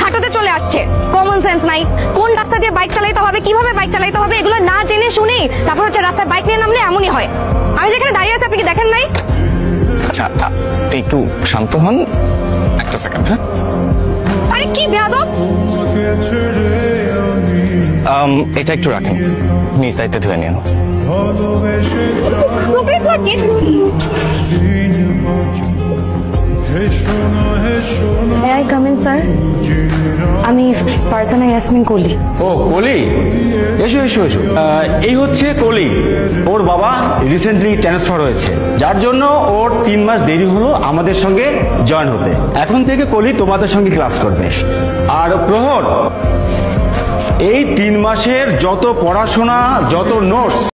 হাঁটুতে চলে আসছে। কমন সেন্স নাই, কোন রাস্তা দিয়ে বাইক চালাতে হবে, কিভাবে বাইক চালাতে হবে এগুলো না জেনে শুনে তারপর হচ্ছে রাস্তায় বাইক নিয়ে নামলে এমনই হয়। আমি যেখানে দাঁড়িয়ে আছি আপনি কি দেখেন নাই? আচ্ছা একটু শান্ত হন, একটা সেকেন্ড। হ্যাঁ আরে কি বেয়াদব! এটা একটু রাখেন, নিজ দায়িত্বে ধুয়ে নিন। May I come in, sir? আমি ফারজানা ইয়াসমিন কলি। ও কলি, এসো এসো এসো। এই হচ্ছে কলি, ওর বাবা রিসেন্টলি ট্রান্সফার হয়েছে, যার জন্য ওর 3 মাস দেরি হলো আমাদের সঙ্গে জয়েন হতে। এখন থেকে কলি তোমাদের সঙ্গে ক্লাস করবে। আর প্রহর, এই 3 মাসের যত পড়াশোনা, যত নোটস